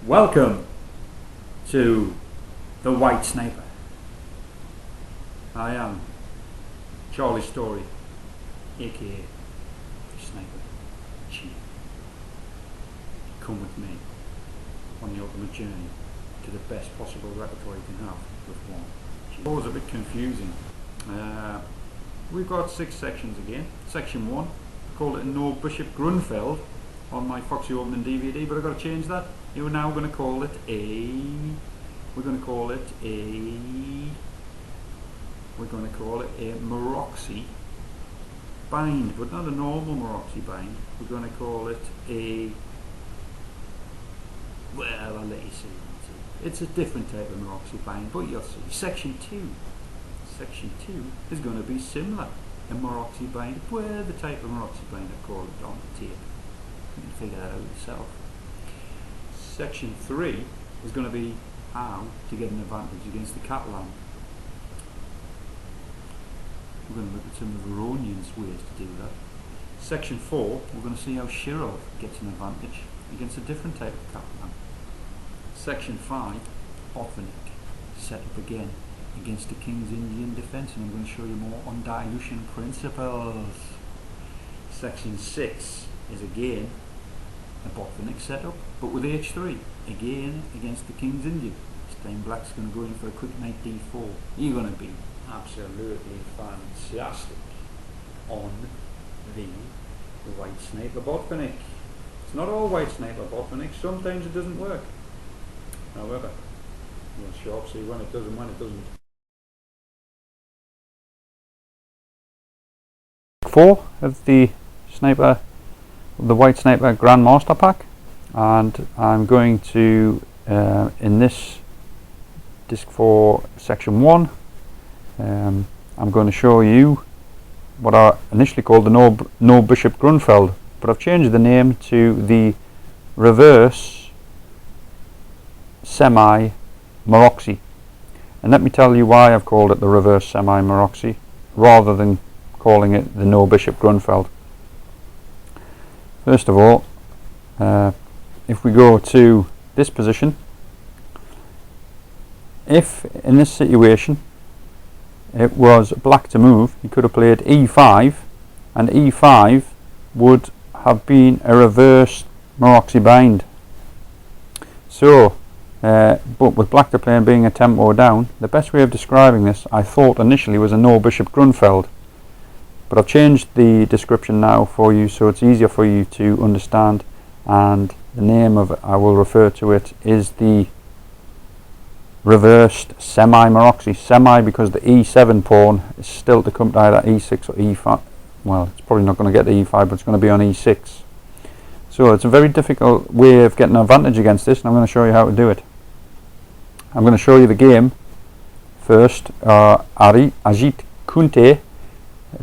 Welcome to the White Sniper. I am Charlie Storey, aka the Sniper Chief. Come with me on the ultimate journey to the best possible repertoire you can have with one. It's always a bit confusing. We've got 6 sections again. Section 1, I called it No Bishop Grunfeld on my Foxy opening DVD, but I've got to change that. We're now going to call it a Maroxy bind, but not a normal Maroxy bind. We're going to call it well, I'll let you see. It's a different type of Maroxy bind, but you'll see. Section 2 is going to be similar. A Maroxy bind, where the type of Maroxy bind I called it on the tape. You can figure that out yourself. Section 3 is going to be how to get an advantage against the Catalan. We're going to look at some of Veronian's ways to do that. Section 4, we're going to see how Shirov gets an advantage against a different type of Catalan. Section 5, Othnic set up again against the King's Indian defence, and I'm going to show you more on dilution principles. Section 6 is again a Bottonic setup, but with H3, again against the King's Indian. This time Black's going to go in for a quick knight D4. You're going to be absolutely fantastic on the White Sniper Bottonic. It's not all White Sniper Bottonic, sometimes it doesn't work. However, you'll sharp see when it does and when it doesn't. 4 of the White Sniper Grandmaster pack, and I'm going to in this disc for section 1 I'm going to show you what I initially called the No Bishop Grunfeld, but I've changed the name to the Reverse Semi Maroxy, and let me tell you why I've called it the Reverse Semi Maroxy rather than calling it the No Bishop Grunfeld. First of all, if we go to this position, if in this situation it was Black to move, he could have played E5, and E5 would have been a reverse Maroxy bind. So, but with Black to play and being a tempo down, the best way of describing this, I thought initially, was a No Bishop Grunfeld. But I've changed the description now for you so it's easier for you to understand, and the name of it, I will refer to it, is the Reversed Semi Maroxy. Semi because the E7 pawn is still to come to either E6 or E5. Well, it's probably not going to get to E5, but it's going to be on E6. So it's a very difficult way of getting an advantage against this, and I'm going to show you how to do it. I'm going to show you the game first. Ajit Kunte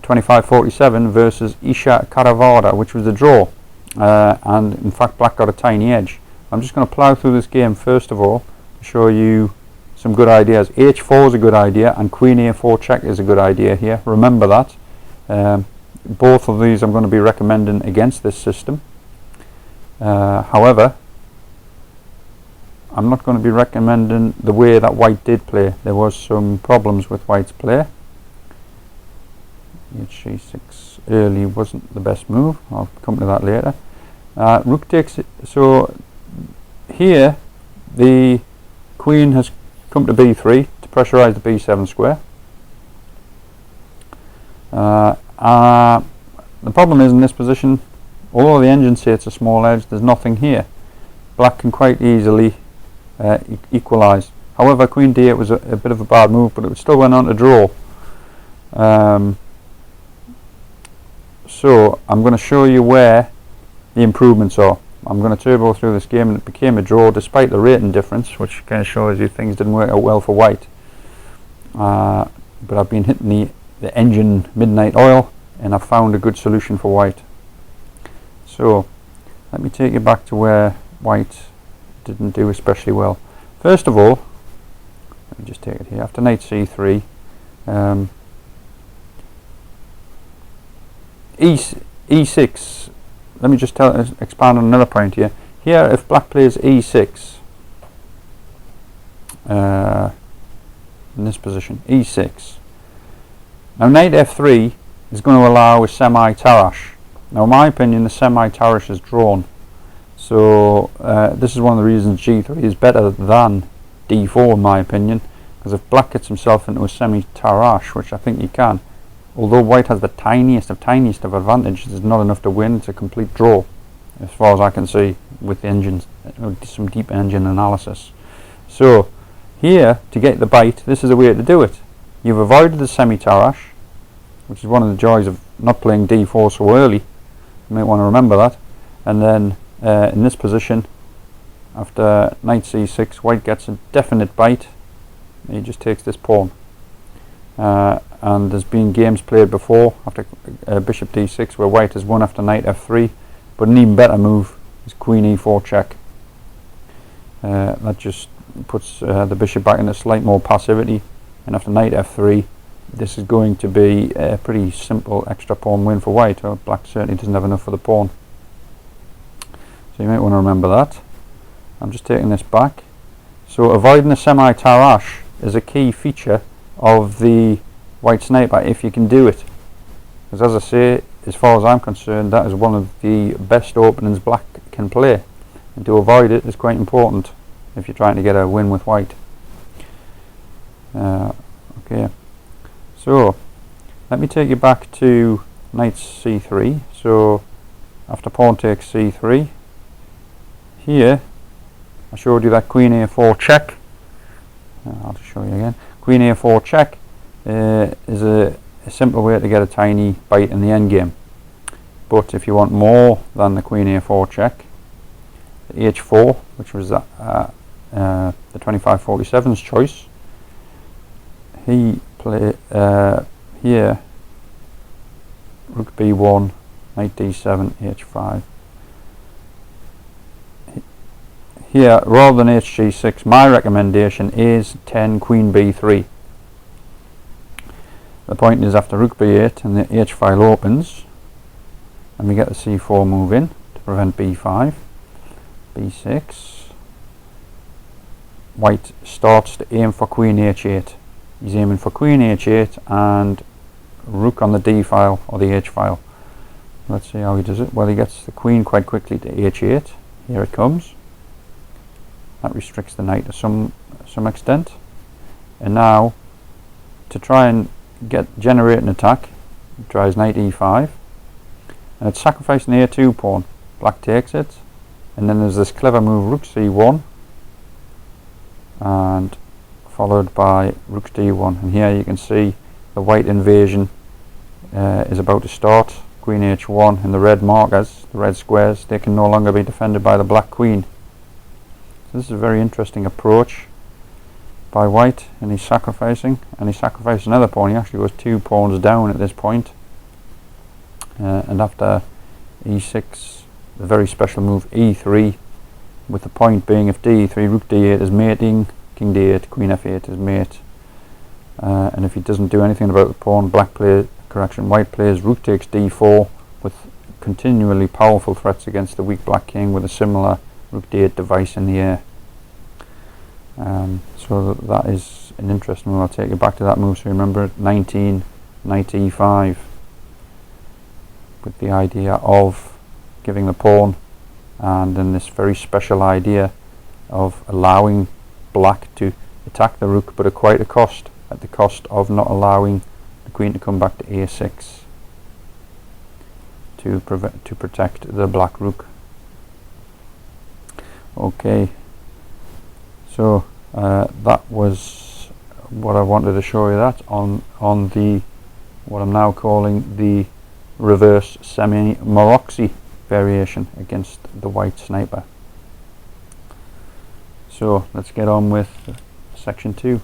25-47 versus Isha Karavada, which was a draw, and in fact Black got a tiny edge. I'm just going to plough through this game first of all to show you some good ideas. H4 is a good idea, and Queen A4 check is a good idea here. Remember that. Both of these I'm going to be recommending against this system. However, I'm not going to be recommending the way that White did play. There was some problems with White's play. H6 early wasn't the best move. I'll come to that later. Rook takes it. So here the Queen has come to B3 to pressurise the B7 square. The problem is, in this position, although the engine say it's a small edge, there's nothing here. Black can quite easily equalise. However, Queen D8 was a bit of a bad move, but it still went on to draw. So I'm going to show you where the improvements are. I'm going to turbo through this game, and it became a draw despite the rating difference, which kind of shows you things didn't work out well for White. But I've been hitting the engine midnight oil, and I've found a good solution for White. So let me take you back to where White didn't do especially well. First of all, let me just take it here. After knight C3, E6, let me just expand on another point here. Here, if Black plays E6, in this position, e6. Now knight f3 is going to allow a semi-tarash. Now in my opinion the semi-tarash is drawn, so this is one of the reasons g3 is better than d4 in my opinion, because if black gets himself into a semi-tarash, which I think he can, although white has the tiniest of advantages, it's not enough to win. It's a complete draw as far as I can see with the engines, some deep engine analysis. So here, to get the bite, this is the way to do it. You've avoided the semi-tarash, which is one of the joys of not playing d4 so early. You might want to remember that. And then in this position, after knight c6, white gets a definite bite. He just takes this pawn. And there's been games played before after bishop d6 where white has won after knight f3, but an even better move is queen e4 check. That just puts the bishop back into slight more passivity, and after knight f3 this is going to be a pretty simple extra pawn win for white. Black certainly doesn't have enough for the pawn, so you might want to remember that. I'm just taking this back. So avoiding the semi-tarash is a key feature of the white sniper if you can do it, because as I say, as far as I'm concerned, that is one of the best openings black can play, and to avoid it is quite important if you're trying to get a win with white. Okay, so let me take you back to knight c3. So after pawn takes c3, here I showed you that queen a4 check. I'll just show you again. Queen a4 check is a simple way to get a tiny bite in the endgame. But if you want more than the queen a4 check, the h4, which was the 2547's choice, he play here rook b1, knight d7, h5. Here, rather than hg6, my recommendation is 10 queen b3. The point is, after rook b8 and the h file opens, and we get the c4 move in to prevent b5, b6, white starts to aim for queen h8. He's aiming for queen h8 and rook on the d file or the h file. Let's see how he does it. Well, he gets the queen quite quickly to h8. Here it comes. That restricts the knight to some extent. And now, to try and generate an attack, he tries knight e5, and it's sacrificing the a2 pawn. Black takes it, and then there's this clever move rook c1, and followed by rook d1. And here you can see the white invasion is about to start. Queen h1 and the red markers, the red squares, they can no longer be defended by the black queen. So this is a very interesting approach by white, and he's sacrificing, and he sacrifices another pawn. He actually goes 2 pawns down at this point. And after e6, the very special move e3, with the point being if d3, rook d8 is mating, king d8, queen f8 is mate. And if he doesn't do anything about the pawn, white plays rook takes d4 with continually powerful threats against the weak black king with a similar rook d8 device in the air. So that is an interesting move. I'll take you back to that move so you remember it. 19, knight e5, with the idea of giving the pawn, and then this very special idea of allowing black to attack the rook, but at quite a cost, at the cost of not allowing the queen to come back to a6 to protect the black rook. Okay, so that was what I wanted to show you, that on the what I'm now calling the reverse semi-Maroczy variation against the white sniper. So let's get on with section 2.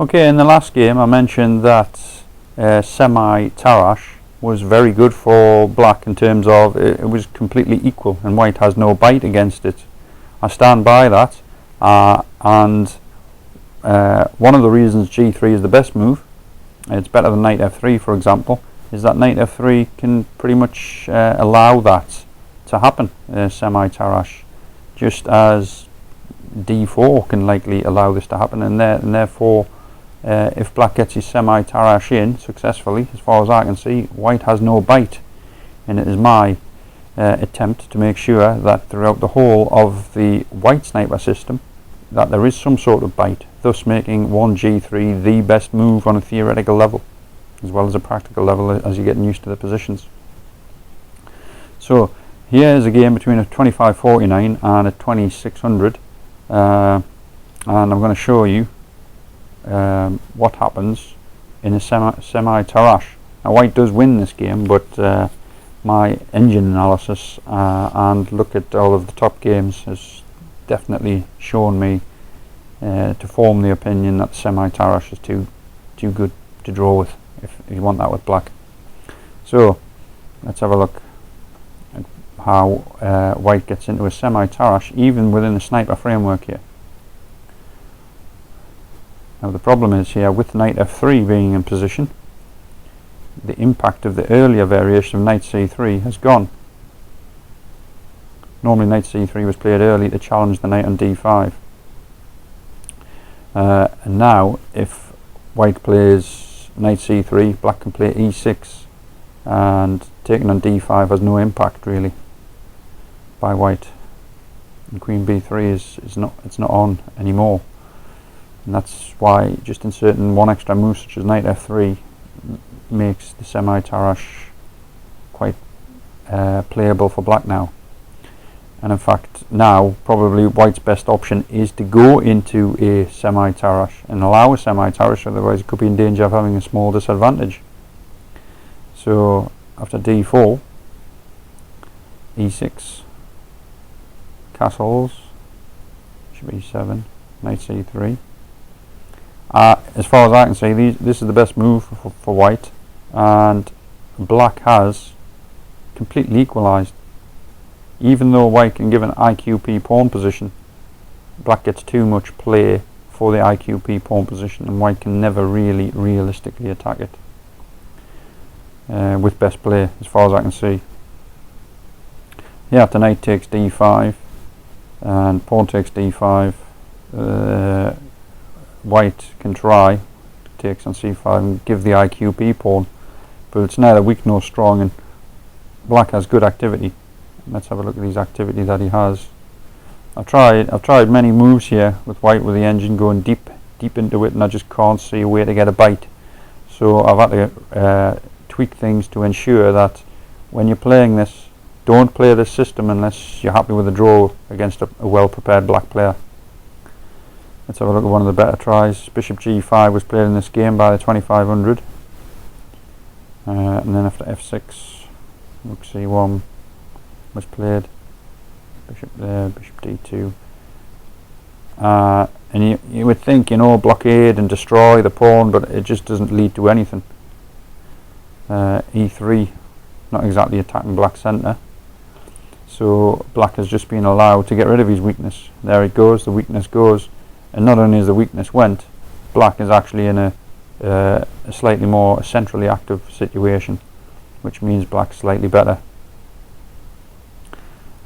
Okay, in the last game I mentioned that semi-tarash was very good for black in terms of it was completely equal and white has no bite against it. I stand by that, and one of the reasons g3 is the best move, it's better than knight f3 for example, is that knight f3 can pretty much allow that to happen, semi-Tarrasch, just as d4 can likely allow this to happen, and therefore if black gets his semi-Tarrasch in successfully, as far as I can see, white has no bite, and it is my attempt to make sure that throughout the whole of the white sniper system that there is some sort of bite, thus making 1g3 the best move on a theoretical level as well as a practical level as you're getting used to the positions. So here is a game between a 2549 and a 2600, and I'm going to show you what happens in a semi-Tarrasch. Now white does win this game, but my engine analysis and look at all of the top games has definitely shown me to form the opinion that semi-Tarrasch is too good to draw with if you want that with black. So let's have a look at how white gets into a semi-Tarrasch even within the sniper framework here. Now the problem is here, with knight f3 being in position, the impact of the earlier variation of knight c3 has gone. Normally knight c3 was played early to challenge the knight on d5, and now if white plays knight c3, black can play e6, and taking on d5 has no impact really by white, and queen b3 is not on anymore. And that's why just inserting one extra move such as knight f3 makes the semi-Tarrasch quite playable for black now. And in fact now probably white's best option is to go into a semi-Tarrasch and allow a semi-Tarrasch, otherwise it could be in danger of having a small disadvantage. So after d4, e6, castles, should be e7, knight c3. As far as I can see, this is the best move for white, and black has completely equalised. Even though white can give an IQP pawn position, black gets too much play for the IQP pawn position, and white can never really realistically attack it with best play, as far as I can see. Yeah, after knight takes d5 and pawn takes d5, white can try takes on c5 and give the IQP pawn, but it's neither weak nor strong, and black has good activity. Let's have a look at these activity that he has. I've tried many moves here with white with the engine going deep into it, and I just can't see a way to get a bite. So I've had to tweak things to ensure that when you're playing this, don't play this system unless you're happy with the draw against a well-prepared black player. Let's have a look at one of the better tries. Bishop g5 was played in this game by the 2500, and then after f6, rook c1 was played, bishop there, bishop d2, and you would think, blockade and destroy the pawn, but it just doesn't lead to anything. e3, not exactly attacking black's centre, so black has just been allowed to get rid of his weakness. There it goes, the weakness goes, and not only is the weakness went, black is actually in a slightly more centrally active situation, which means black's slightly better.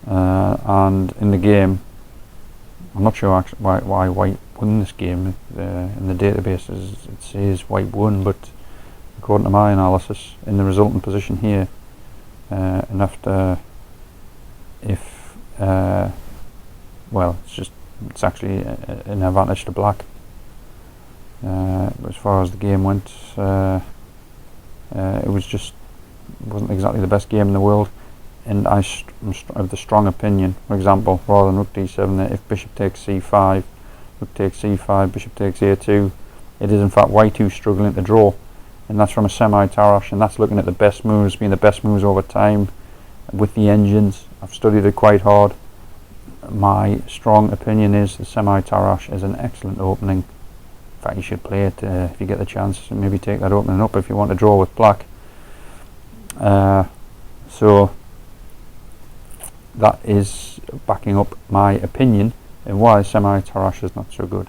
And in the game, I'm not sure actually why white won this game. In the databases it says white won, but according to my analysis in the resultant position here, and after it's actually an advantage to black. But as far as the game went, it wasn't exactly the best game in the world. And I have the strong opinion, for example, rather than rook d7, that if bishop takes c5, rook takes c5, bishop takes a2, it is in fact white who's struggling to draw, and that's from a semi-Tarrasch, and that's looking at the best moves, being the best moves over time with the engines. I've studied it quite hard. My strong opinion is the semi-Tarrasch is an excellent opening. In fact, you should play it if you get the chance, and maybe take that opening up if you want to draw with black. So that is backing up my opinion and why semi-Tarrasch is not so good.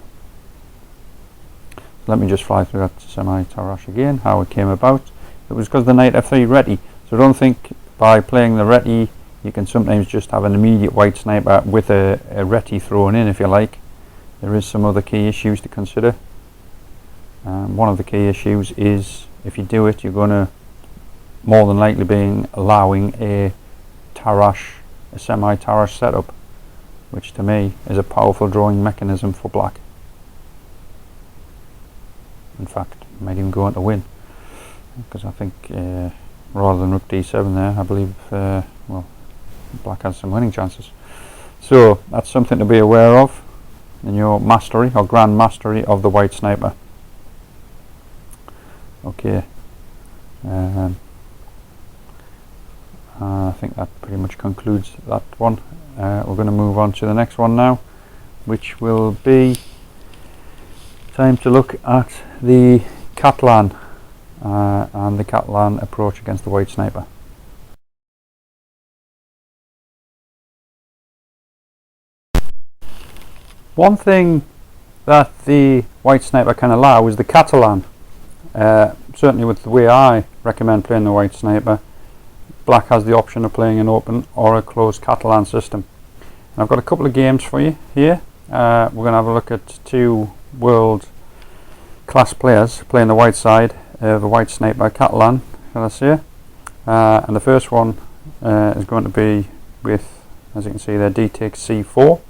Let me just fly through that semi-Tarrasch again, how it came about. it was because the knight f3 ready. So don't think by playing the ready you can sometimes just have an immediate white sniper with a ready thrown in, if you like. There is some other key issues to consider. One of the key issues is if you do it, you're going to more than likely be allowing a semi-Tarrasch setup, which to me is a powerful drawing mechanism for black. In fact, it might even go on to win, because I think rather than rook d7 there, I believe well, black has some winning chances. So that's something to be aware of in your mastery or grand mastery of the white sniper. Okay, I think that pretty much concludes that one. We're going to move on to the next one now, which will be time to look at the Catalan and the Catalan approach against the white sniper. One thing that the white sniper can allow is the Catalan. Certainly with the way I recommend playing the white sniper, black has the option of playing an open or a closed Catalan system. And I've got a couple of games for you here. We're going to have a look at two world class players playing the white side of the white sniper Catalan, shall I say. And the first one is going to be with, as you can see there, d takes c4.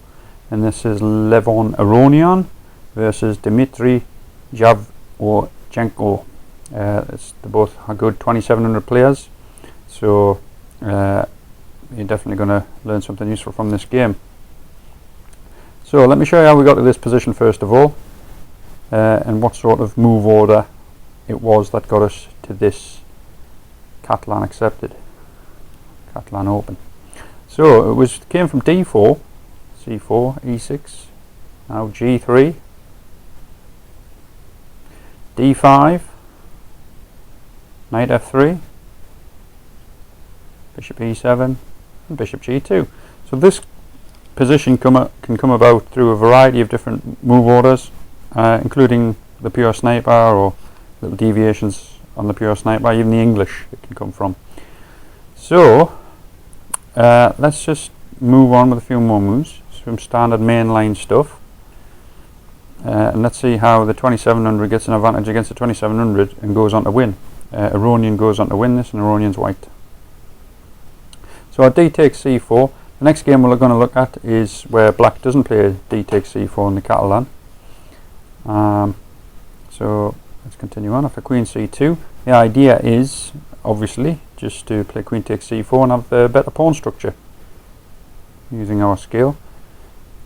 And this is Levon Aronian versus Dmitry Javchenko. They're both are good 2700 players. So you're definitely going to learn something useful from this game. So let me show you how we got to this position first of all, and what sort of move order it was that got us to this Catalan accepted, Catalan open. So it came from d4, c4, e6, now g3, d5, knight f3, bishop e7, and bishop g2. So this position can come about through a variety of different move orders, including the pure sniper or little deviations on the pure sniper, even the English it can come from. So let's just move on with a few more moves, some standard mainline stuff, and let's see how the 2700 gets an advantage against the 2700 and goes on to win. Aronian goes on to win this, and Aronian's white. So our d takes c4. The next game we're going to look at is where black doesn't play d takes c4 in the Catalan. So let's continue on. After queen c2, the idea is obviously just to play queen takes c4 and have the better pawn structure using our skill.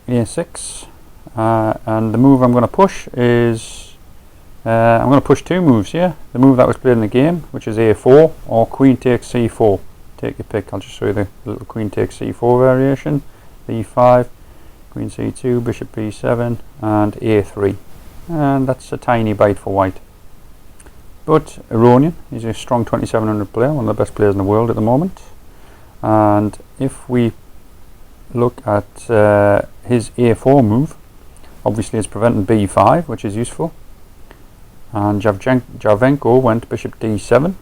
a6, and the move I'm going to push is I'm going to push two moves here. The move that was played in the game, which is a4 or queen takes c4. Take your pick. I'll just show you the little queen takes c4 variation. e5, queen c2, bishop b7, and a3. And that's a tiny bite for white. But Aronian is a strong 2700 player, one of the best players in the world at the moment. And if we look at his a4 move, obviously it's preventing b5, which is useful. And Javchenko went bishop d7.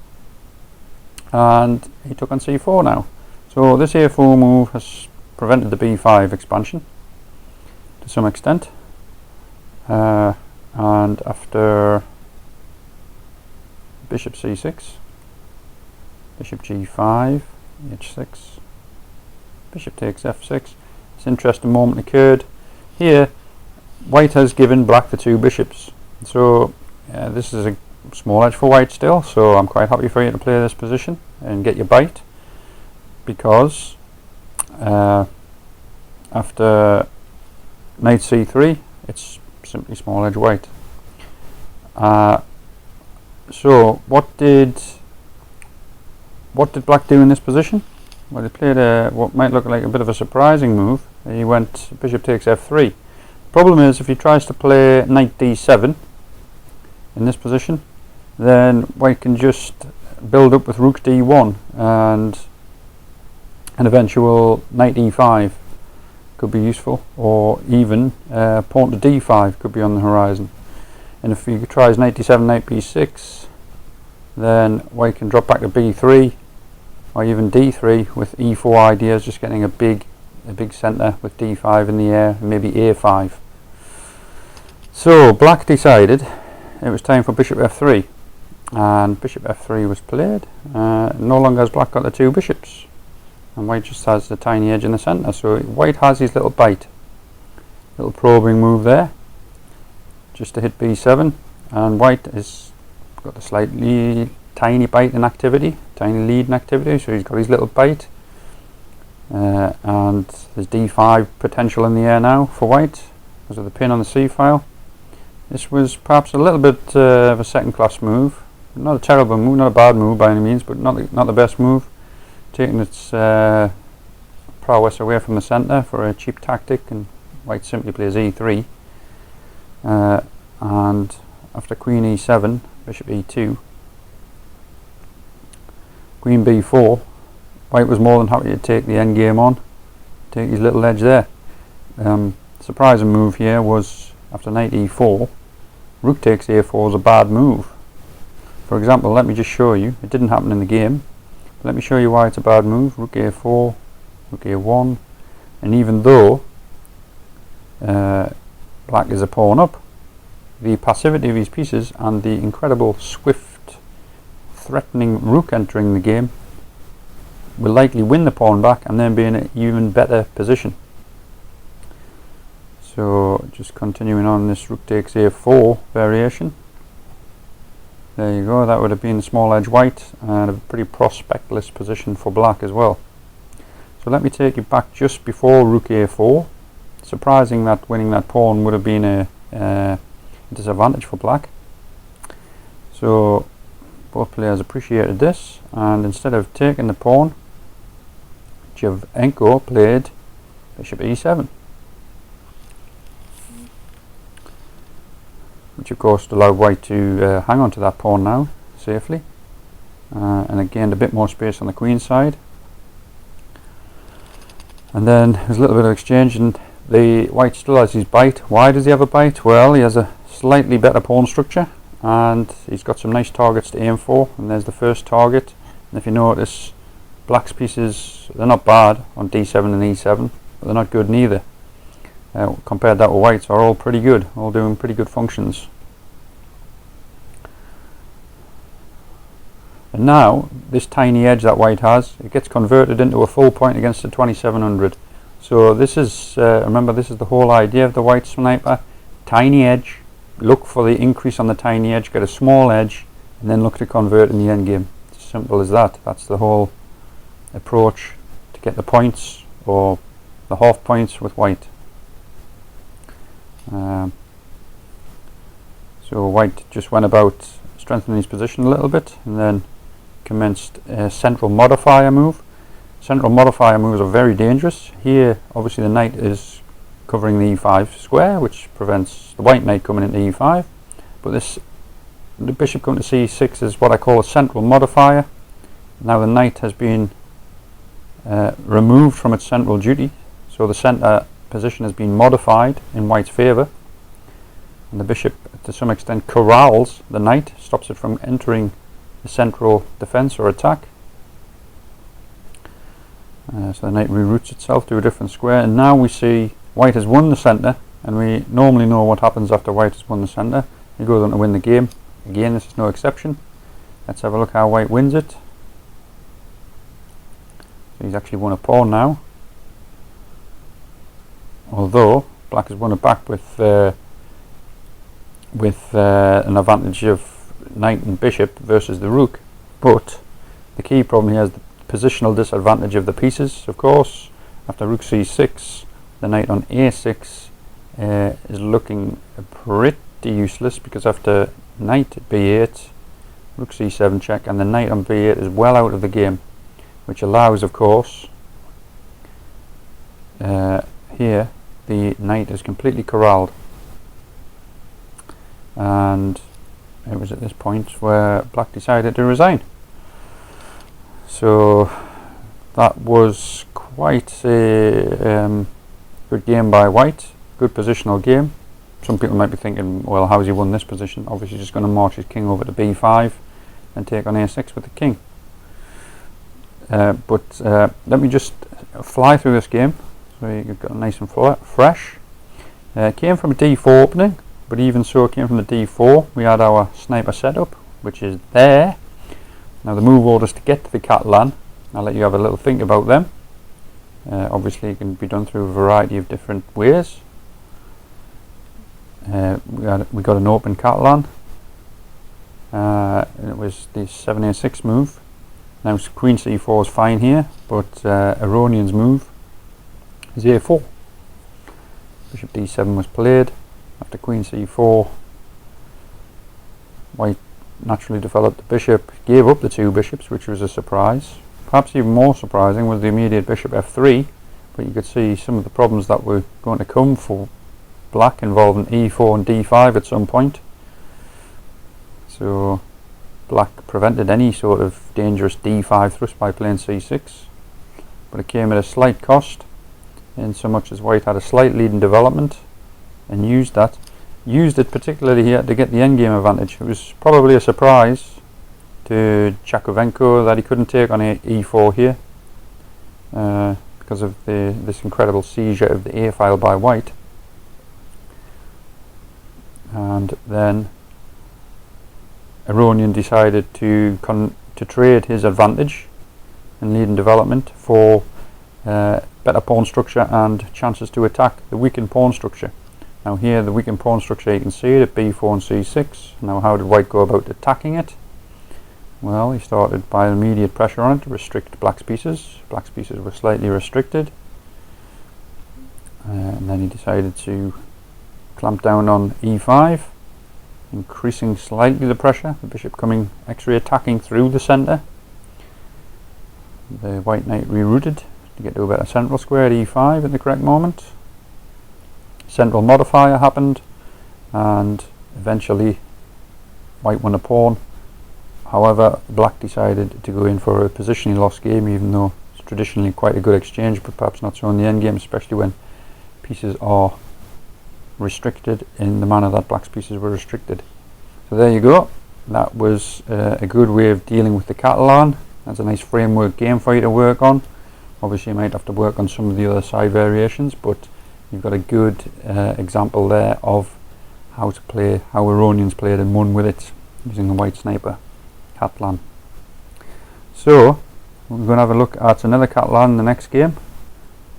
And he took on c4 now. So this a4 move has prevented the b5 expansion to some extent. And after bishop c6, bishop g5, h6, bishop takes f6, this interesting moment occurred. Here, white has given black the two bishops. So this is a small edge for white still, so I'm quite happy for you to play this position and get your bite, because after knight c3 it's simply small edge white. So what did black do in this position? Well, he played what might look like a bit of a surprising move. He went bishop takes f3. Problem is, if he tries to play knight d7 in this position, then white can just build up with rook d1 and an eventual knight e5 could be useful, or even pawn to d5 could be on the horizon. And if he tries knight d7, knight b6, Then white can drop back to b3 or even d3 with e4 ideas, just getting a big centre with d5 in the air, maybe a5. So black decided it was time for bishop f3, and bishop f3 was played. No longer has black got the two bishops, and white just has the tiny edge in the centre. So white has his little bite, little probing move there, just to hit b7, and white has got a slightly tiny bite in activity, tiny lead in activity, so he's got his little bite. And there's d5 potential in the air now for white because of the pin on the c file. This was perhaps a little bit of a second class move, not a terrible move, not a bad move by any means, but not the best move, taking its prowess away from the centre for a cheap tactic, and white simply plays e3, and after queen e7, bishop e2, queen b4, white was more than happy to take the endgame on, take his little edge there. Surprising move here was after knight e4, rook takes a4 is a bad move. For example, let me just show you, it didn't happen in the game, but let me show you why it's a bad move. Rook a4, rook a1, and even though black is a pawn up, the passivity of his pieces and the incredible swift threatening rook entering the game will likely win the pawn back and then be in an even better position. So just continuing on this rook takes a4 variation. There you go, that would have been small edge white and a pretty prospectless position for black as well. So let me take you back just before rook a4. Surprising that winning that pawn would have been a disadvantage for black. So both players appreciated this, and instead of taking the pawn, Javenko played bishop e7, which of course allowed white to hang on to that pawn now safely, and it gained a bit more space on the queen side. And then there's a little bit of exchange, and the white still has his bite. Why does he have a bite? Well, he has a slightly better pawn structure, and he's got some nice targets to aim for, and there's the first target. And if you notice, black's pieces, they're not bad on d7 and e7, but they're not good neither. Compared that with white's, are all pretty good, all doing pretty good functions. And now this tiny edge that white has, it gets converted into a full point against the 2700. So this is, remember, this is the whole idea of the white sniper: tiny edge, look for the increase on the tiny edge, get a small edge, and then look to convert in the endgame. It's as simple as that. That's the whole approach to get the points, or the half points, with white. So white just went about strengthening his position a little bit, and then commenced a central modifier move. Central modifier moves are very dangerous. Here obviously the knight is covering the e5 square, which prevents the white knight coming into e5, but the bishop coming to c6 is what I call a central modifier. Now the knight has been removed from its central duty, so the center position has been modified in white's favour, and the bishop to some extent corrals the knight, stops it from entering the central defence or attack. So the knight reroutes itself to a different square, and now we see white has won the centre, and we normally know what happens after white has won the centre. He goes on to win the game. Again, this is no exception. Let's have a look how white wins it. So he's actually won a pawn now, although black has won it back with an advantage of knight and bishop versus the rook. But the key problem here is the positional disadvantage of the pieces. Of course, after rook c6, the knight on a6 is looking pretty useless, because after knight at b8, rook c7 check, and the knight on b8 is well out of the game, which allows, of course, here the knight is completely corralled, and it was at this point where black decided to resign. So that was quite a good game by white, good positional game. Some people might be thinking, well, how's he won this position? Obviously just going to march his king over to b5, and take on a6 with the king. But let me just fly through this game so you've got nice and fresh. Came from a d4 opening, but even so it came from the d4. We had our sniper setup, which is there. Now the move orders to get to the Catalan, I'll let you have a little think about them. Obviously it can be done through a variety of different ways. We got an open Catalan, and it was the 7a6 move. Now queen c4 is fine here, but Aronian's move is a4. Bishop d7 was played. After queen c4, white naturally developed the bishop, gave up the two bishops, which was a surprise. Perhaps even more surprising was the immediate bishop f3, but you could see some of the problems that were going to come for black involving e4 and d5 at some point. So black prevented any sort of dangerous d5 thrust by playing c6, but it came at a slight cost, in so much as white had a slight lead in development and used it particularly here to get the endgame advantage. It was probably a surprise to Jakovenko that he couldn't take on e4 here because of this incredible seizure of the a file by white. And then Aronian decided to trade his advantage in lead and development for better pawn structure and chances to attack the weakened pawn structure. Now here the weakened pawn structure, you can see it at b4 and c6. Now how did white go about attacking it? Well, he started by immediate pressure on it to restrict black's pieces. Black's pieces were slightly restricted, and then he decided to clamp down on e5, increasing slightly the pressure, the bishop coming x-ray attacking through the centre. The white knight rerouted to get to a better central square at e5 at the correct moment. Central modifier happened, and eventually white won a pawn. However, black decided to go in for a positionally lost game, even though it's traditionally quite a good exchange, but perhaps not so in the endgame, especially when pieces are restricted in the manner that black's pieces were restricted. So there you go. That was a good way of dealing with the Catalan. That's a nice framework game for you to work on. Obviously you might have to work on some of the other side variations, but you've got a good example there of how to play, how Aronians played and won with it using the white sniper Catalan. So we're going to have a look at another Catalan in the next game.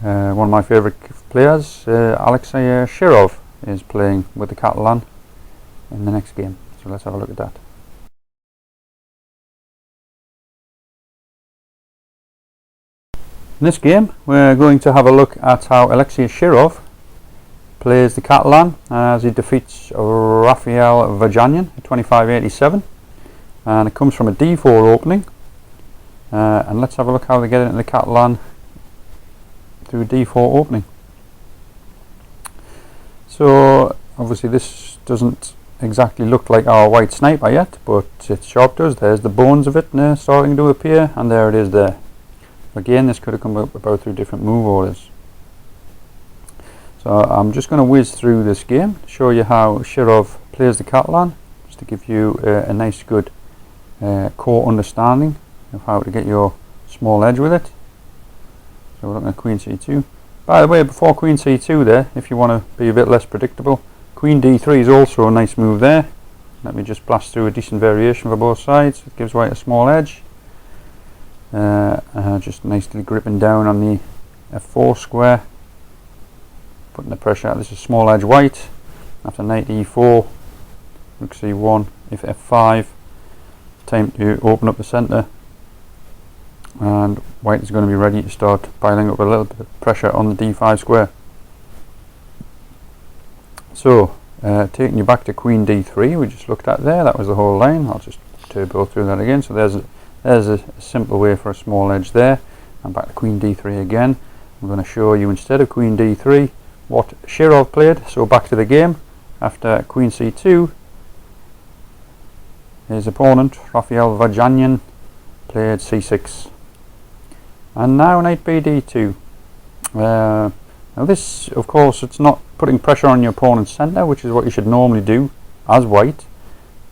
One of my favourite players, Alexei Shirov, is playing with the Catalan in the next game. So let's have a look at that. In this game we're going to have a look at how Alexei Shirov plays the Catalan as he defeats Rafael Vajanyan at 25.87, and it comes from a d4 opening, and let's have a look how they get into the Catalan through a d4 opening. So obviously this doesn't exactly look like our white sniper yet, but it sharp does. There's the bones of it starting to appear, and there it is there. Again, this could have come about through different move orders. So I'm just going to whiz through this game to show you how Shirov plays the Catalan, just to give you a nice good core understanding of how to get your small edge with it. So we're looking at queen c2. By the way, before queen c2 there, if you want to be a bit less predictable, queen d3 is also a nice move there. Let me just blast through a decent variation for both sides. It gives white a small edge. Just nicely gripping down on the f4 square, putting the pressure out. This is small edge white. After knight e4, rook c1, if f5, time to open up the centre, and white is going to be ready to start piling up a little bit of pressure on the d5 square. So taking you back to queen d3 we just looked at there, that was the whole line. I'll just turbo through that again. So there's a simple way for a small edge there. And back to queen d3 again. I'm going to show you, instead of queen d3, what Shirov played. So back to the game. After queen c2, his opponent Rafael Vajanyan played c6, and now knight bd2. Now this, of course, it's not putting pressure on your opponent's centre, which is what you should normally do as white.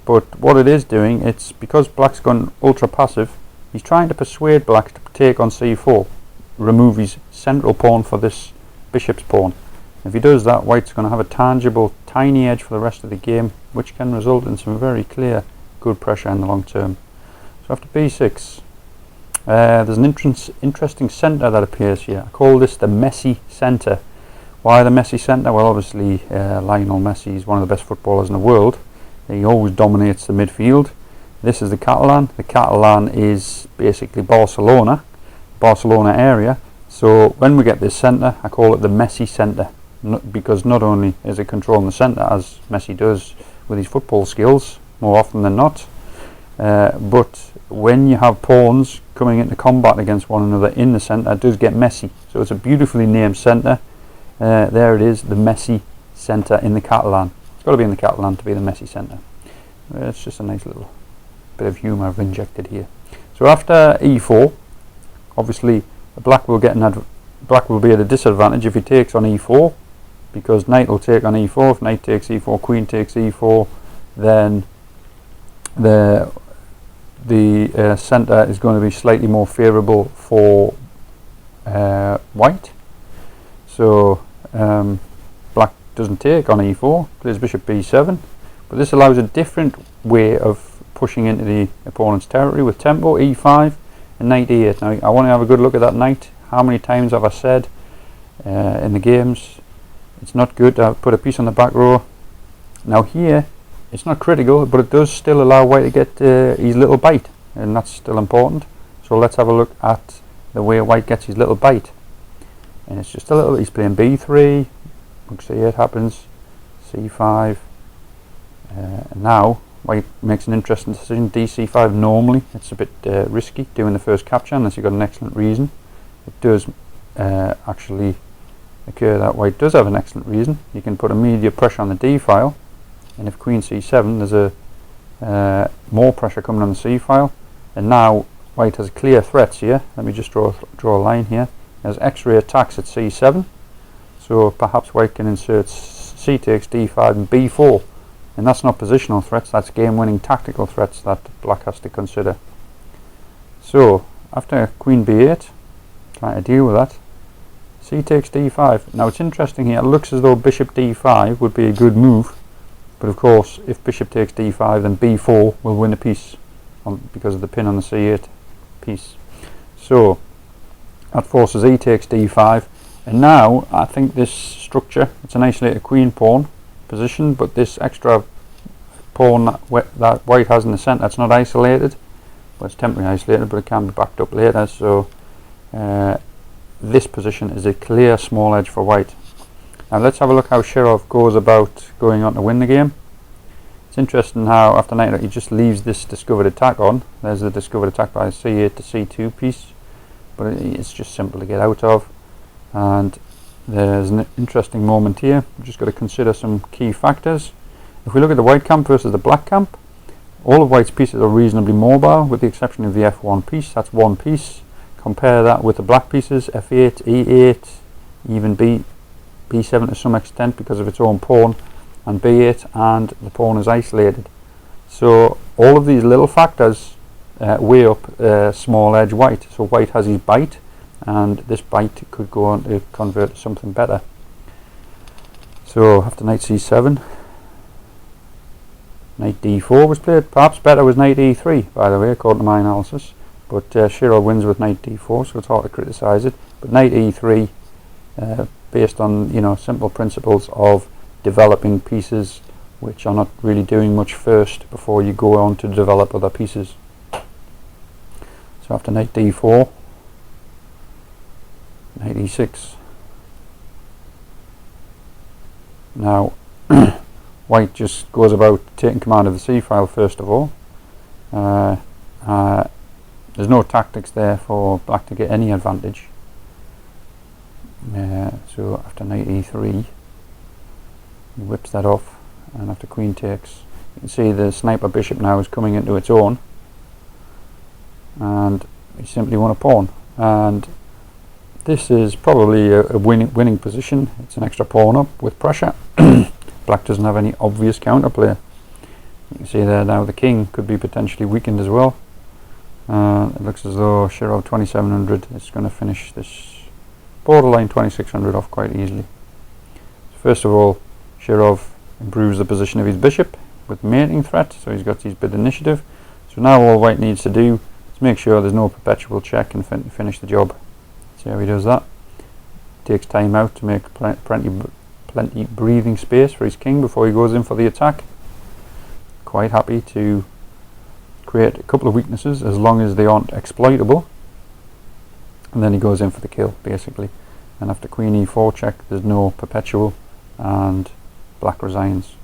but what it is doing, it's because black's gone ultra passive, he's trying to persuade black to take on c4, remove his central pawn for this bishop's pawn. If he does that, white's going to have a tangible tiny edge for the rest of the game, which can result in some very clear good pressure in the long term. So after b6, there's an interesting centre that appears here. I call this the messy centre. Why the messy centre? Well, obviously Lionel Messi is one of the best footballers in the world. He always dominates the midfield. This is the Catalan. The Catalan is basically Barcelona area. So when we get this centre, I call it the messy centre, because not only is it controlling the centre, as Messi does with his football skills more often than not, but when you have pawns coming into combat against one another in the centre, it does get messy. So it's a beautifully named centre. There it is, the messy centre in the Catalan. It's got to be in the Catalan to be the messy centre. It's just a nice little bit of humour I've injected here. So after e4, obviously black will be at a disadvantage if he takes on e4, because knight will take on e4. If knight takes e4, queen takes e4, then the centre is going to be slightly more favourable for white. So black doesn't take on e4, plays bishop b7, but this allows a different way of pushing into the opponent's territory with tempo, e5 and knight e8. Now I want to have a good look at that knight. How many times have I said in the games it's not good to put a piece on the back row? Now here it's not critical, but it does still allow white to get his little bite, and that's still important. So let's have a look at the way white gets his little bite. And it's just a little, he's playing b3, rook c8 happens, c5, now white makes an interesting decision, dc5. Normally it's a bit risky doing the first capture unless you've got an excellent reason. It does actually occur that white does have an excellent reason. You can put immediate pressure on the d file, and if queen c7 there's a more pressure coming on the c file, and now white has clear threats here. Let me just draw a line here. There's x-ray attacks at c7, so perhaps white can insert c takes d5 and b4, and that's not positional threats, that's game-winning tactical threats that black has to consider. So after queen b8, trying to deal with that, c takes d5. Now it's interesting here, it looks as though bishop d5 would be a good move, but of course if bishop takes d5 then b4 will win a piece because of the pin on the c8 piece. So that forces e takes d5, and now I think this structure, it's an isolated queen pawn position, but this extra pawn that white has in the centre, it's not isolated, but it's temporarily isolated, but it can be backed up later. So this position is a clear small edge for white. Now let's have a look how Shirov goes about going on to win the game. It's interesting how after knight he just leaves this discovered attack on. There's the discovered attack by c8 to c2 piece, but it's just simple to get out of. And there's an interesting moment here. We've just got to consider some key factors. If we look at the white camp versus the black camp, all of white's pieces are reasonably mobile with the exception of the f1 piece. That's one piece. Compare that with the black pieces, f8, e8, even b7 to some extent because of its own pawn, and b8, and the pawn is isolated. So all of these little factors weigh up small edge white. So white has his bite, and this bite could go on to convert to something better. So after knight c7, knight d4 was played. Perhaps better was knight e3, by the way, according to my analysis. But Shiro wins with knight d4, so it's hard to criticise it. But knight e3, based on simple principles of developing pieces which are not really doing much first before you go on to develop other pieces. So after knight d4, knight e6. Now white just goes about taking command of the c file first of all. There's no tactics there for black to get any advantage. So after knight e3, he whips that off, and after queen takes, you can see the sniper bishop now is coming into its own, and he simply won a pawn. And this is probably a winning position. It's an extra pawn up with pressure. Black doesn't have any obvious counterplay. You can see there now the king could be potentially weakened as well. It looks as though Shirov 2700 is going to finish this borderline 2600 off quite easily. So first of all, Shirov improves the position of his bishop with mating threat, so he's got his bit initiative. So now all white needs to do is make sure there's no perpetual check and finish the job. See how he does that. Takes time out to make plenty breathing space for his king before he goes in for the attack. Quite happy to create a couple of weaknesses as long as they aren't exploitable, and then he goes in for the kill basically. And after queen e4 check, there's no perpetual and black resigns.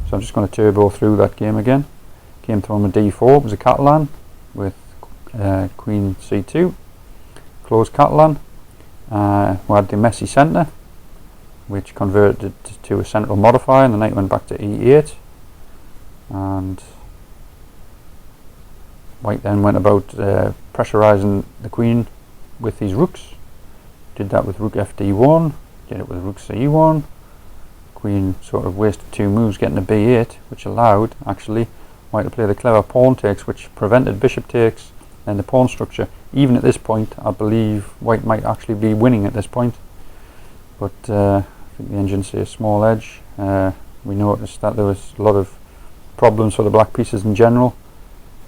So I'm just going to turbo through that game again. Came through on d4, it was a Catalan with queen c2, closed Catalan. We had the messy centre, which converted to a central modifier, and the knight went back to e8, and white then went about pressurising the queen with these rooks. Did that with rook fd1, did it with rook c1. Queen sort of wasted 2 moves getting to b8, which allowed actually white to play the clever pawn takes, which prevented bishop takes and the pawn structure. Even at this point, I believe white might actually be winning at this point, but I think the engine says small edge. We noticed that there was a lot of problems for the black pieces in general.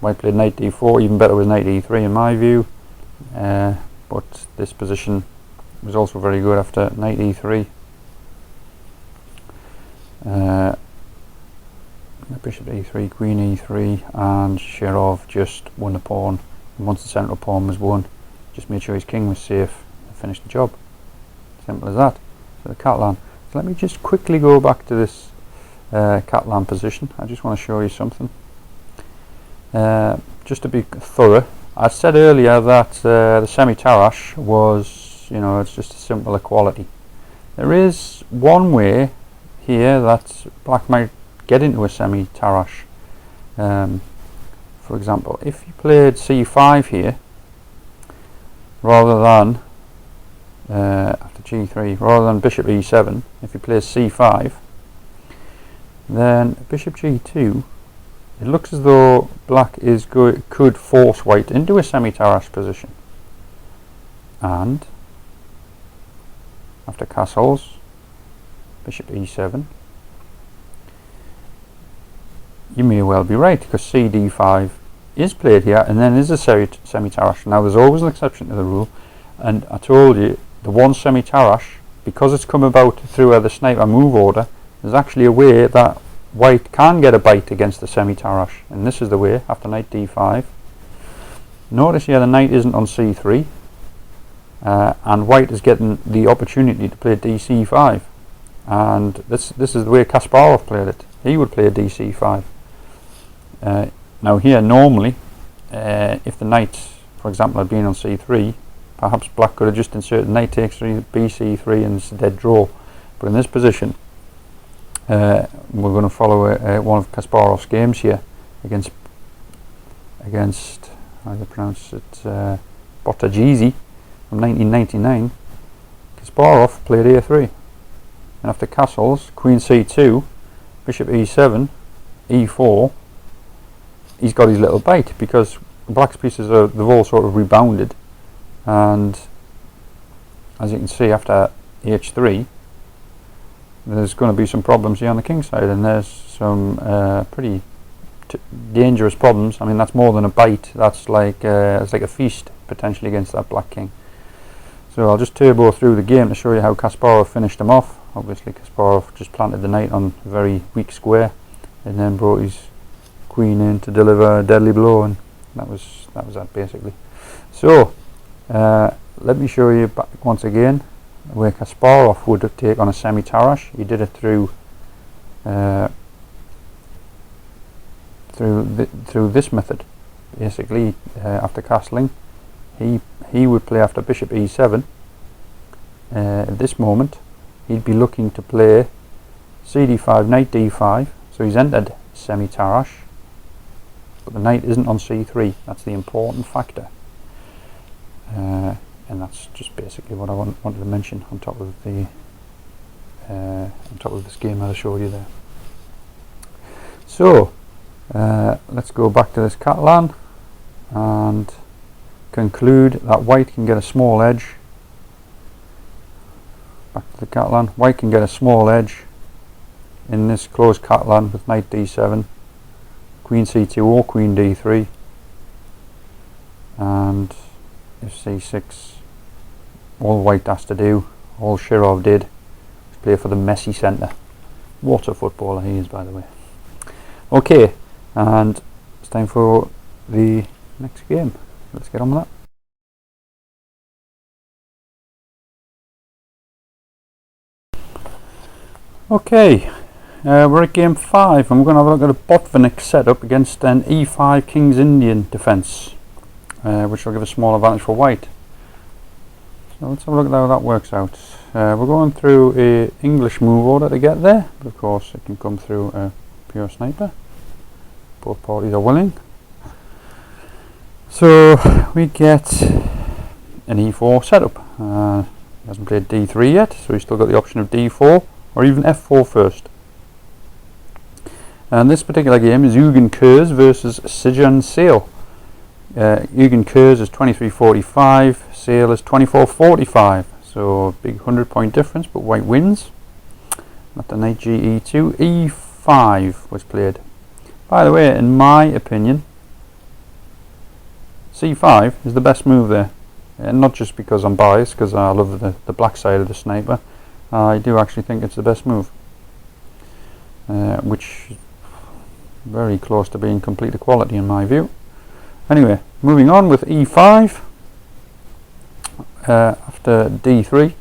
White played knight d4, even better with knight e3 in my view, but this position was also very good after knight e3. Bishop e3, queen e3, and Shirov just won the pawn. And once the central pawn was won, just made sure his king was safe and finished the job. Simple as that. So the Catalan. So let me just quickly go back to this Catalan position. I just want to show you something. Just to be thorough, I said earlier that the semi-Tarrasch was, it's just a simple equality. There is one way here that black might get into a semi-Tarrasch. For example, if you played c5 here rather than after g3, rather than bishop e7, if you play c5, then bishop g2, it looks as though black could force white into a semi-Tarrasch position. And after castles, bishop e7, you may well be right, because cd5 is played here and then is a semi-Tarrasch. Now there's always an exception to the rule, and I told you the one semi-Tarrasch, because it's come about through the sniper move order, there's actually a way that white can get a bite against the semi-Tarrasch, and this is the way. After knight d5, notice here the knight isn't on c3, and white is getting the opportunity to play dc5, and this is the way Kasparov played it. He would play dc5. Now here normally, if the knight, for example, had been on c3, perhaps black could have just inserted knight takes 3, bc3, and it's a dead draw. But in this position, we're going to follow one of Kasparov's games here against how do you pronounce it, Bottagizi from 1999. Kasparov played a3, and after castles, queen c2, bishop e7, e4, he's got his little bite, because the black's pieces they've all sort of rebounded, and as you can see after h3 there's going to be some problems here on the king side, and there's some pretty dangerous problems. I mean, that's more than a bite, that's like it's like a feast potentially against that black king. So I'll just turbo through the game to show you how Kasparov finished him off. Obviously Kasparov just planted the knight on a very weak square and then brought his queen in to deliver a deadly blow, and that was that basically. So let me show you back once again where Kasparov would take on a semi-Tarrasch. He did it through this method. Basically, after castling, he would play after bishop e7. At this moment, he'd be looking to play cd5, knight d5. So he's entered semi-Tarrasch, but the knight isn't on c3. That's the important factor. And that's just basically what I wanted to mention on top of the this game that I showed you there. So Let's go back to this Catalan and conclude that white can get a small edge. Back to the Catalan. White can get a small edge in this closed Catalan with knight d7, queen c2 or queen d3, and if c6, all white has to do, all Shirov did, is play for the messy centre. What a footballer he is, by the way. Okay, and it's time for the next game. Let's get on with that. Okay, we're at game 5 and we're going to have a look at a Botvinnik setup against an e5 King's Indian defence, which will give a small advantage for white. So let's have a look at how that works out. We're going through a English move order to get there, but of course it can come through a pure sniper. Both parties are willing. So we get an e4 setup. He hasn't played d3 yet, so he's still got the option of d4 or even f4 first. And this particular game is Eugen Kurz versus Sijan Sale. Eugen Kurz is 23.45, Sale is 24.45, so a big 100-point difference, but white wins. After knight ge2, e5 was played. By the way, in my opinion, c5 is the best move there, and not just because I'm biased, because I love the black side of the sniper. I do actually think it's the best move, which is very close to being complete equality in my view. Anyway, moving on with e5, after d3,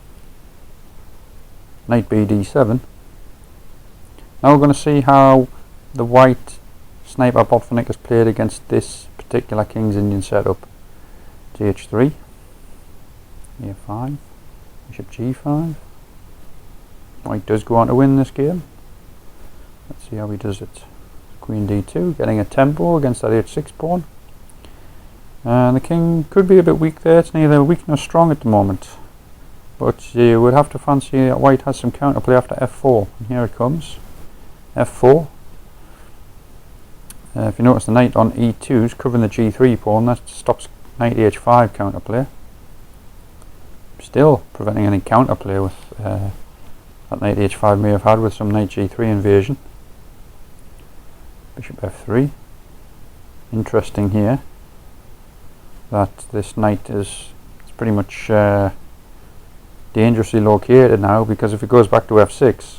knight b d7. Now we're going to see how the white sniper Botvinnik is played against this particular King's Indian setup. gh3, e5, bishop g5. White does go on to win this game. Let's see how he does it. Queen d2, getting a tempo against that h6 pawn. And the king could be a bit weak there. It's neither weak nor strong at the moment. But you would have to fancy that white has some counterplay after f4. And here it comes. f4. If you notice, the knight on e2 is covering the g3 pawn. That stops knight h5 counterplay. Still preventing any counterplay with that knight h5 may have had with some knight g3 invasion. Bishop f3. Interesting here that this knight is pretty much dangerously located now, because if it goes back to f6,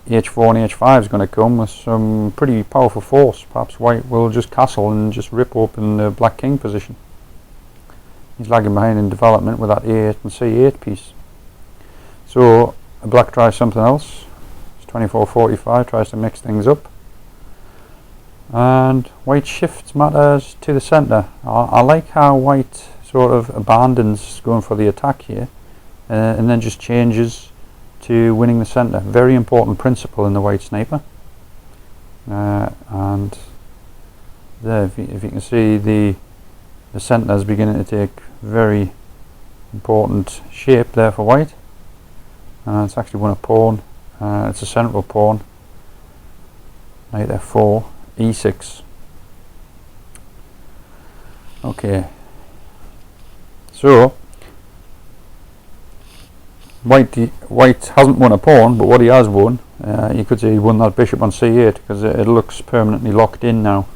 h4 and h5 is going to come with some pretty powerful force. Perhaps white will just castle and just rip open the black king position. He's lagging behind in development with that a8 and c8 piece. So black tries something else. It's 24.45, tries to mix things up. And white shifts matters to the centre. I like how white sort of abandons going for the attack here, and then just changes to winning the centre. Very important principle in the white sniper. And there, if you can see, the centre is beginning to take very important shape there for white. And it's actually won a pawn. It's a central pawn. Knight f4. e6. Okay, so white hasn't won a pawn, but what he has won, you could say he won that bishop on c8, because it looks permanently locked in now,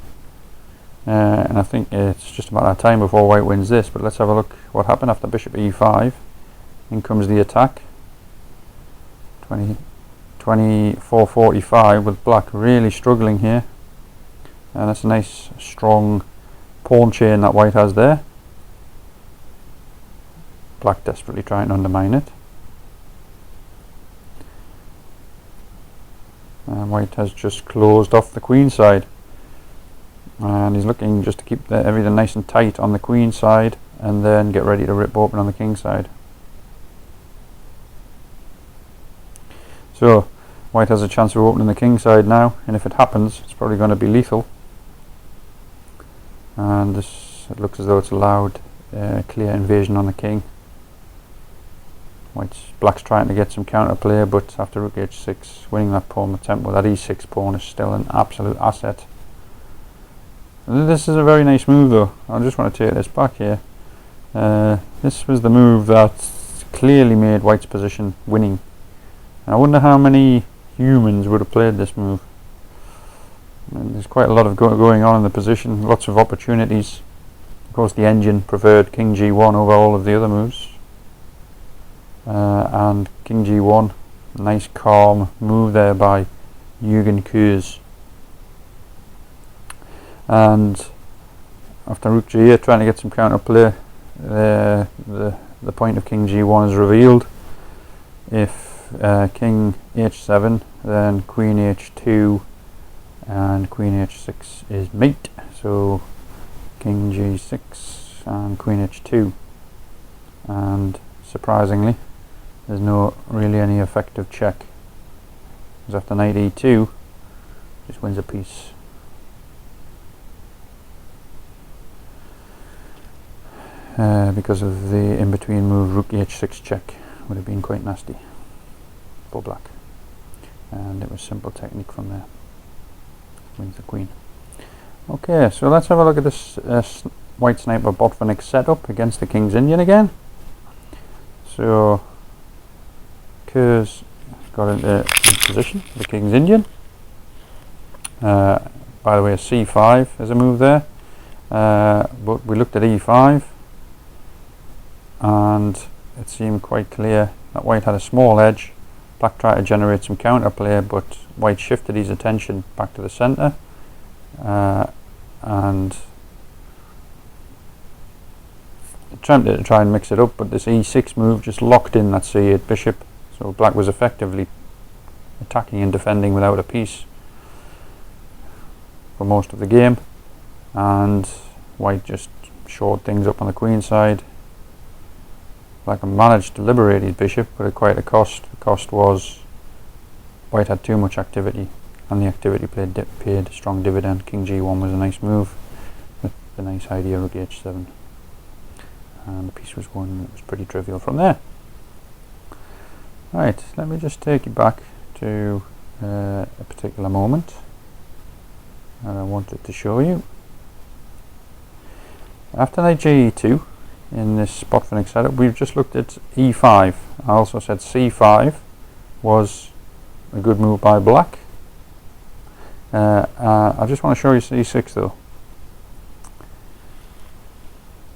and I think it's just a matter of time before white wins this. But let's have a look what happened after bishop e5. In comes the attack. 24.45 with black really struggling here. And that's a nice strong pawn chain that white has there. Black desperately trying to undermine it. And white has just closed off the queen side. And he's looking just to keep everything nice and tight on the queen side, and then get ready to rip open on the king side. So white has a chance of opening the king side now, and if it happens, it's probably going to be lethal. And this, it looks as though it's allowed clear invasion on the king. Black's trying to get some counterplay, but after rook h6, winning that pawn with tempo, that e6 pawn is still an absolute asset This is a very nice move though. I just want to take this back here. This was the move that clearly made white's position winning. I wonder how many humans would have played this move. There's quite a lot of going on in the position, lots of opportunities. Of course the engine preferred king g1 over all of the other moves. And king g1, nice calm move there by Jürgen Kurz. And after rook g8 trying to get some counterplay, the point of king g1 is revealed. If king h7, then queen h2 and queen h6 is mate, so king g6 and queen h2, and surprisingly there's no really any effective check, because after knight e2 just wins a piece. Because of the in-between move, rook h6 check would have been quite nasty for black, and it was simple technique from there. Wins the queen. Okay, so let's have a look at this white sniper Botvinnik setup against the King's Indian again. So Kurz got into position, the King's Indian. By the way, c5 is a move there, but we looked at e5 and it seemed quite clear that white had a small edge. Black tried to generate some counterplay, but white shifted his attention back to the centre and attempted to try and mix it up, but this e6 move just locked in that c8 bishop, so black was effectively attacking and defending without a piece for most of the game, and white just shored things up on the queen side. Black managed to liberate his bishop, but at quite a cost. The cost was white had too much activity, and the activity paid strong dividend. King g1 was a nice move with the nice idea rook h7, and the piece was won. It was pretty trivial from there. Right, let me just take you back to a particular moment that I wanted to show you. After knight g2 in this Botvinnik setup, we've just looked at e5. I also said c5 was a good move by black. I just want to show you c6 though.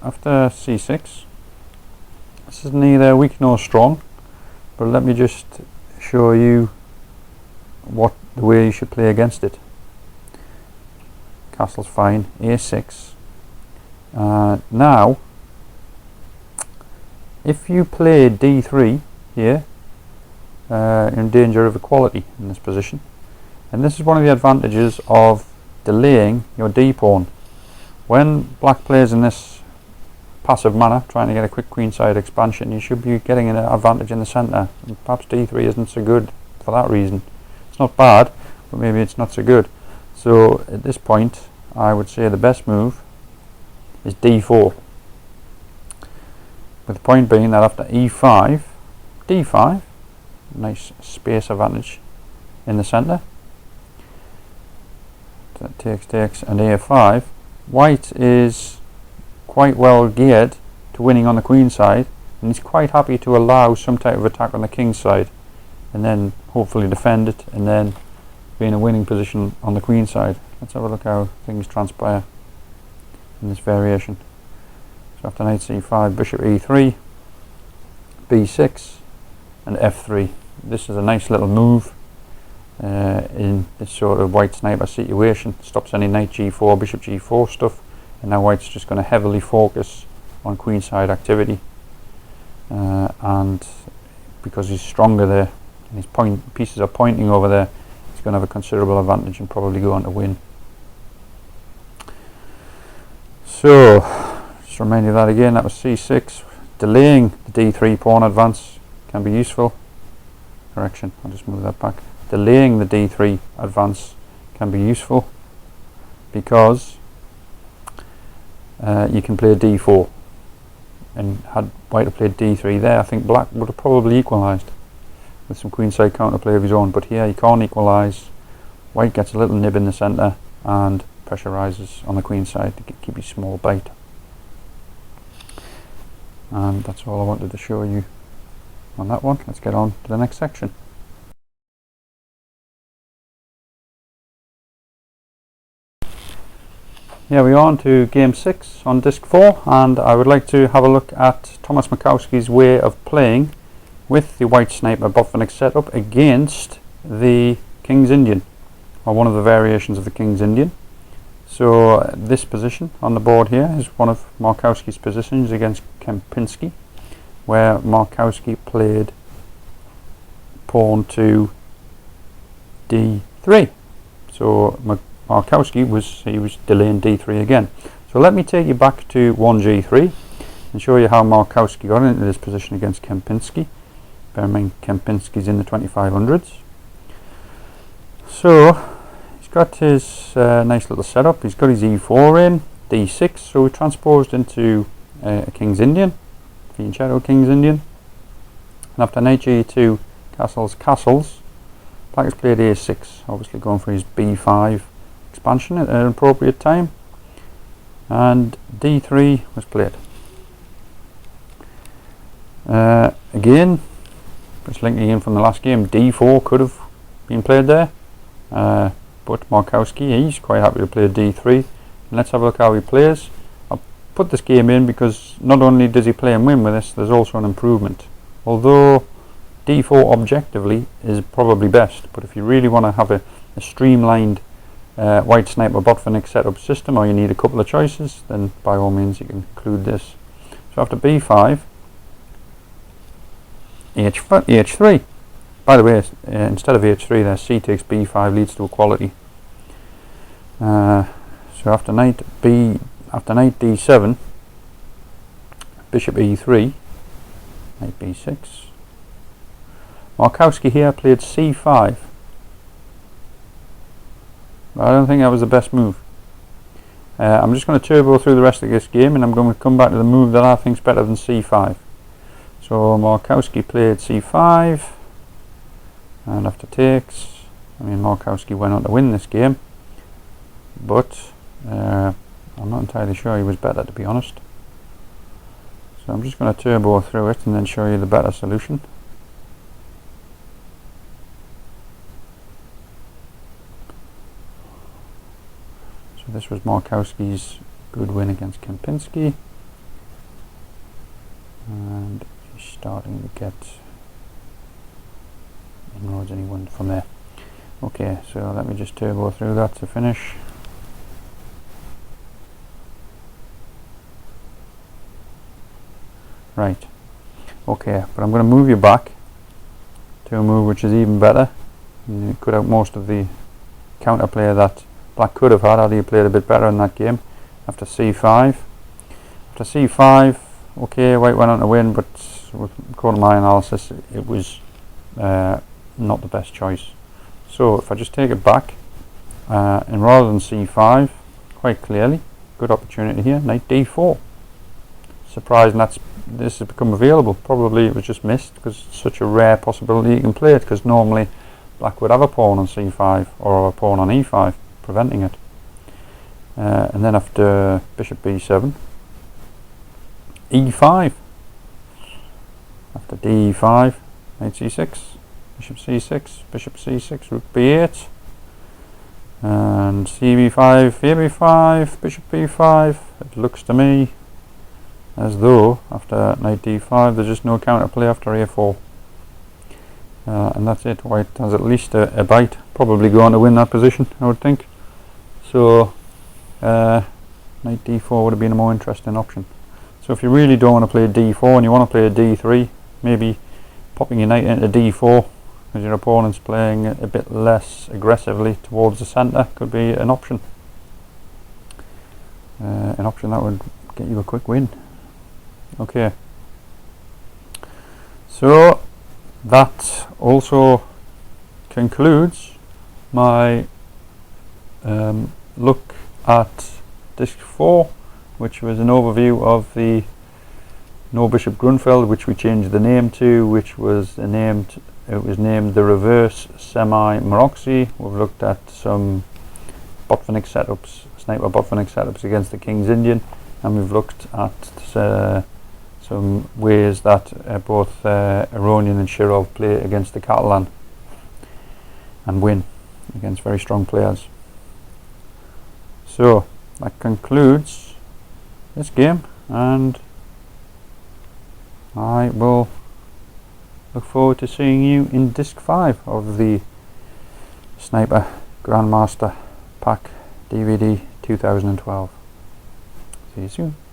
After c6, this is neither weak nor strong, but let me just show you the way you should play against it. Castle's fine, a6. Now if you play d3 here, you're in danger of equality in this position, and this is one of the advantages of delaying your d-pawn. When black plays in this passive manner, trying to get a quick queenside expansion, you should be getting an advantage in the centre, and perhaps d3 isn't so good for that reason. It's not bad, but maybe it's not so good. So at this point I would say the best move is d4, with the point being that after e5, d5, nice space advantage in the centre, that takes, and a5, white is quite well geared to winning on the queen side, and he's quite happy to allow some type of attack on the king side and then hopefully defend it and then be in a winning position on the queen side. Let's have a look how things transpire in this variation. So after knight c5, bishop e3, b6 and f3. This is a nice little move in this sort of white sniper situation. Stops any knight g4, bishop g4 stuff, and now white's just going to heavily focus on queenside activity, and because he's stronger there and his pieces are pointing over there, he's going to have a considerable advantage and probably go on to win. So just remind you of that again, that was c6. Delaying the d3 pawn advance can be useful. Correction, I'll just move that back. Delaying the d3 advance can be useful because you can play d4, and had white have played d3 there, I think black would have probably equalised with some queenside counterplay of his own, but here he can't equalise. White gets a little nib in the centre and pressure rises on the queen side to keep you small bite. And that's all I wanted to show you on that one. Let's get on to the next section. Yeah, we're on to game 6 on disc 4, and I would like to have a look at Thomas Makowski's way of playing with the white sniper Botvinnik setup against the King's Indian, or one of the variations of the King's Indian. So this position on the board here is one of Markowski's positions against Kempinski, where Markowski played pawn to d3. So Markowski was delaying d3 again. So let me take you back to 1g3 and show you how Markowski got into this position against Kempinski. Bear in mind Kempinski's in the 2500s. So he's got his nice little setup. He's got his e4 in, d6, so we transposed into a King's Indian, fianchetto King's Indian. And after knight g2, castles, black has played a6, obviously going for his b5 expansion at an appropriate time, and d3 was played. Again, just linking in from the last game, d4 could have been played there, but Markowski, he's quite happy to play d3. And let's have a look how he plays. I'll put this game in because not only does he play and win with this, there's also an improvement. Although d4 objectively is probably best, but if you really want to have a streamlined white sniper Botvinnik setup system, or you need a couple of choices, then by all means you can include this. So after b5, h3. By the way, instead of h3 there, c takes b5 leads to equality. So after knight d7, bishop e3, knight b6. Markowski here played c5. I don't think that was the best move. I'm just going to turbo through the rest of this game, and I'm going to come back to the move that I think is better than c5. So Markowski played c5, and after takes, I mean Markowski went on to win this game, but I'm not entirely sure he was better, to be honest. So I'm just going to turbo through it and then show you the better solution. This was Markowski's good win against Kempinski, and he's starting to get inroads, and he won from there. Okay, so let me just turbo through that to finish. Right, okay, but I'm going to move you back to a move which is even better. You cut out most of the counterplay that Black could have had he played a bit better in that game. After c5, okay, white went on to win, but according to my analysis it was not the best choice. So if I just take it back, and rather than c5, quite clearly, good opportunity here, knight d4. Surprising this has become available. Probably it was just missed because it's such a rare possibility you can play it, because normally Black would have a pawn on c5 or a pawn on e5 preventing it. And then after bishop b7, e5. After d5, knight c6, bishop c6, bishop c6, rook b8, and cb5, ab5, bishop b5. It looks to me as though after knight d5 there's just no counterplay after a4. And that's it. White has at least a bite, probably going to win that position, I would think. So knight d4 would have been a more interesting option. So if you really don't want to play d4 and you want to play a d3, maybe popping your knight into d4 because your opponent's playing a bit less aggressively towards the centre could be an option. An option that would get you a quick win. Okay, so that also concludes my look at disc 4, which was an overview of the No Bishop Grunfeld, which we changed the name to, which was named the Reverse Semi Maroczy. We've looked at some Botvinnik setups sniper botfinic setups against the King's Indian, and we've looked at some ways that both Aronian and Shirov play against the Catalan and win against very strong players. So that concludes this game, and I will look forward to seeing you in disc 5 of the Sniper Grandmaster Pack DVD 2012. See you soon.